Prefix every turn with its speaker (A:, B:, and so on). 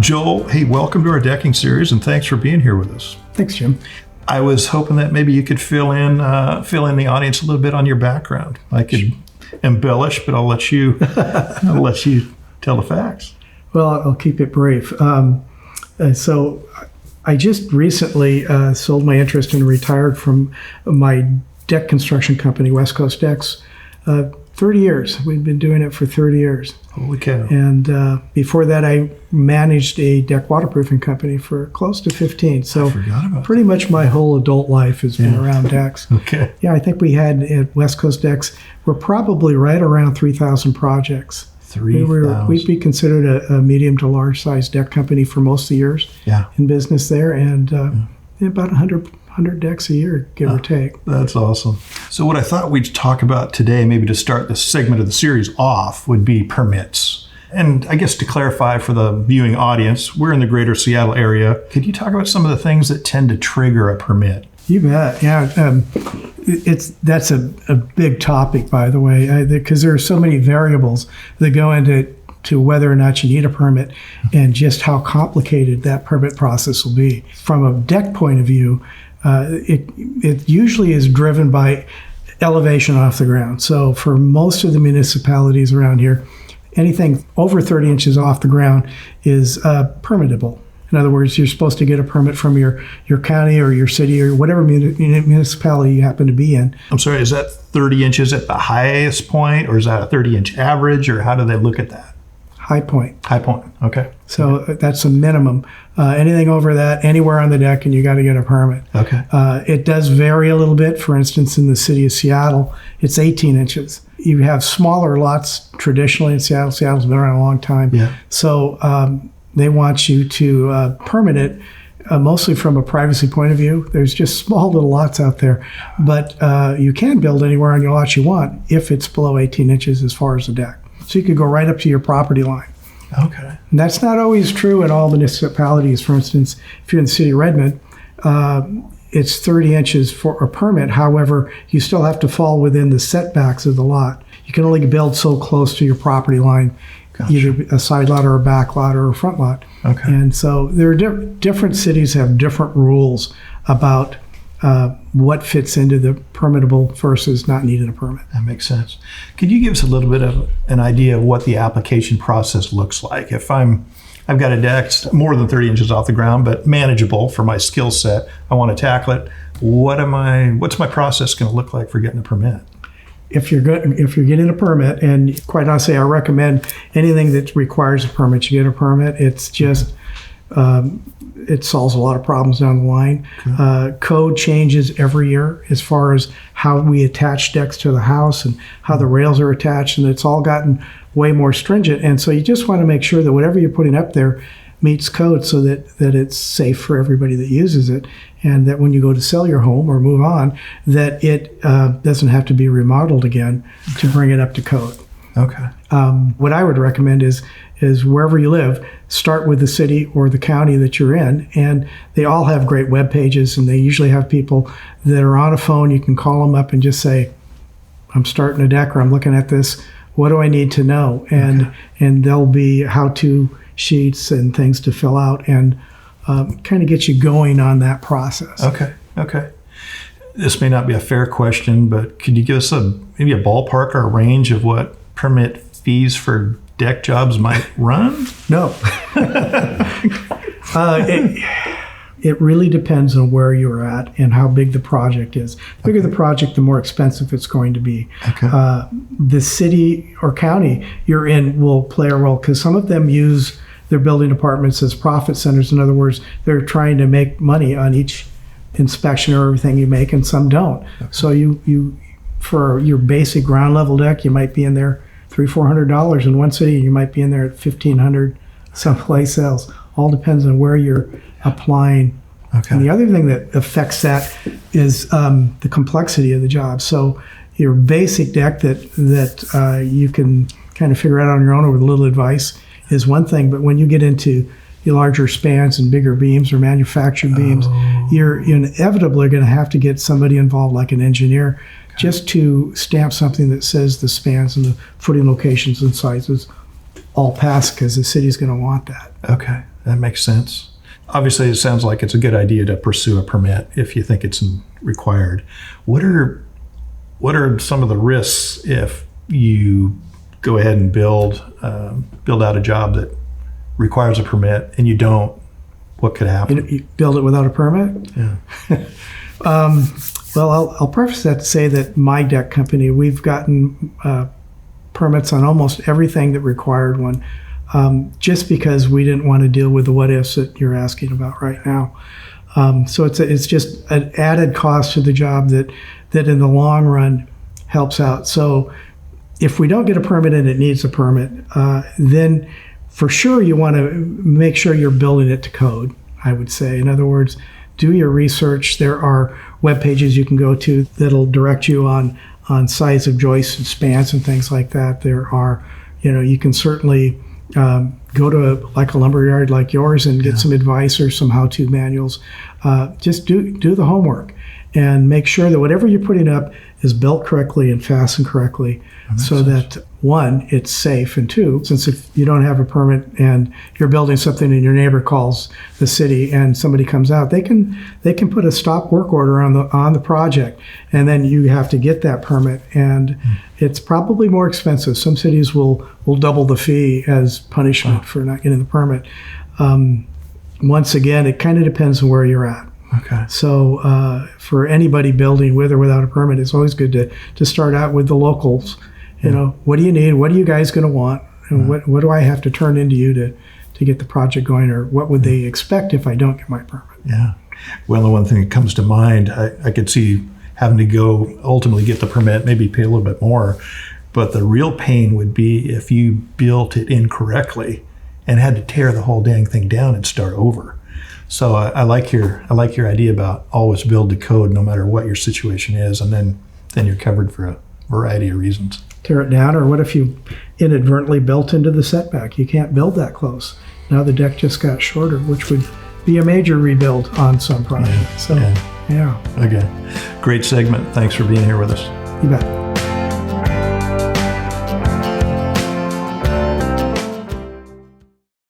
A: Joel, hey, welcome to our decking series, and thanks for being here with us.
B: Thanks, Jim.
A: I was hoping that maybe you could fill in the audience a little bit on your background. I could embellish, but I'll let you tell the facts.
B: Well, I'll keep it brief. So I just recently sold my interest and retired from my deck construction company, West Coast Decks. 30 years. We've been doing it for 30 years.
A: Holy cow.
B: And before that, I managed a deck waterproofing company for close to 15. So
A: I forgot about
B: pretty much my whole adult life has been around decks.
A: Okay.
B: Yeah, I think we had at West Coast Decks, we're probably right around 3,000 projects.
A: 3,000.
B: We'd be considered a medium to large size deck company for most of the years in business there, and about 100 decks a year, give or take.
A: That's awesome. So what I thought we'd talk about today, maybe to start this segment of the series off, would be permits. And I guess to clarify for the viewing audience, we're in the greater Seattle area. Could you talk about some of the things that tend to trigger a permit?
B: You bet. Yeah, that's a big topic, by the way, because there are so many variables that go into whether or not you need a permit and just how complicated that permit process will be. From a deck point of view, it usually is driven by elevation off the ground. So for most of the municipalities around here, anything over 30 inches off the ground is permittable. In other words, you're supposed to get a permit from your county or your city or whatever municipality you happen to be in.
A: I'm sorry, is that 30 inches at the highest point, or is that a 30-inch average, or how do they look at that?
B: High point.
A: High point, okay.
B: So that's a minimum. Anything over that, anywhere on the deck, and you got to get a permit.
A: Okay.
B: It does vary a little bit. For instance, in the city of Seattle, it's 18 inches. You have smaller lots traditionally in Seattle. Seattle's been around a long time.
A: Yeah.
B: So they want you to permit it mostly from a privacy point of view. There's just small little lots out there. But you can build anywhere on your lot you want if it's below 18 inches as far as the deck. So you could go right up to your property line.
A: Okay.
B: And that's not always true in all municipalities. For instance, if you're in the city of Redmond, it's 30 inches for a permit. However, you still have to fall within the setbacks of the lot. You can only build so close to your property line, either a side lot or a back lot or a front lot.
A: Okay.
B: And so there are different cities have different rules about what fits into the permittable versus not needing a permit.
A: That makes sense. Could you give us a little bit of an idea of what the application process looks like? If I've got a deck more than 30 inches off the ground, but manageable for my skill set, I want to tackle it. What's my process going to look like for getting a permit?
B: If you're getting a permit, and quite honestly, I recommend anything that requires a permit, you get a permit. It's just it solves a lot of problems down the line. Okay. Code changes every year as far as how we attach decks to the house and how the rails are attached, and it's all gotten way more stringent. And so you just want to make sure that whatever you're putting up there meets code so that it's safe for everybody that uses it, and that when you go to sell your home or move on, that it doesn't have to be remodeled again to bring it up to code.
A: Okay.
B: What I would recommend is wherever you live, start with the city or the county that you're in, and they all have great web pages, and they usually have people that are on a phone. You can call them up and just say, I'm starting a deck, or I'm looking at this. What do I need to know? And there'll be how-to sheets and things to fill out and kind of get you going on that process.
A: Okay. This may not be a fair question, but could you give us maybe a ballpark or a range of what permit fees for deck jobs might run?
B: No. It really depends on where you're at and how big the project is. The bigger the project, the more expensive it's going to be.
A: Okay.
B: The city or county you're in will play a role, because some of them use their building departments as profit centers. In other words, they're trying to make money on each inspection or everything you make, and some don't. Okay. So you for your basic ground level deck, you might be in there $300-400 in one city, and you might be in there at $1,500 someplace else. All depends on where you're applying.
A: Okay.
B: And the other thing that affects that is the complexity of the job. So your basic deck that you can kind of figure out on your own with a little advice is one thing, but when you get into your larger spans and bigger beams or manufactured beams, you're inevitably going to have to get somebody involved, like an engineer, just to stamp something that says the spans and the footing locations and sizes all pass, because the city's going to want that.
A: Okay. that makes sense. Obviously, it sounds like it's a good idea to pursue a permit if you think it's required. What are some of the risks if you go ahead and build out a job that requires a permit and you don't? What could happen?
B: You build it without a permit?
A: Yeah.
B: Well, I'll preface that to say that my deck company, we've gotten permits on almost everything that required one, just because we didn't want to deal with the what ifs that you're asking about right now. So it's just an added cost to the job that in the long run helps out. So if we don't get a permit and it needs a permit, then for sure you want to make sure you're building it to code, I would say. In other words, do your research. There are web pages you can go to that'll direct you on size of joists and spans and things like that. There are, you can certainly go to a lumberyard like yours and get some advice or some how-to manuals. Just do the homework and make sure that whatever you're putting up is built correctly and fastened correctly, so that one, it's safe, and two, since if you don't have a permit and you're building something and your neighbor calls the city and somebody comes out, they can put a stop work order on the project, and then you have to get that permit, and it's probably more expensive. Some cities will double the fee as punishment for not getting the permit. Once again, it kind of depends on where you're at.
A: Okay.
B: So for anybody building with or without a permit, it's always good to start out with the locals. What do you need? What are you guys going to want? And what do I have to turn into you to get the project going? Or what would they expect if I don't get my permit?
A: Yeah. Well, the one thing that comes to mind, I could see having to go ultimately get the permit, maybe pay a little bit more. But the real pain would be if you built it incorrectly and had to tear the whole dang thing down and start over. So I like your idea about always build to code no matter what your situation is, and then you're covered for a variety of reasons.
B: Tear it down, or what if you inadvertently built into the setback? You can't build that close. Now the deck just got shorter, which would be a major rebuild on some project. Okay, great segment. Thanks for being here with us. You bet.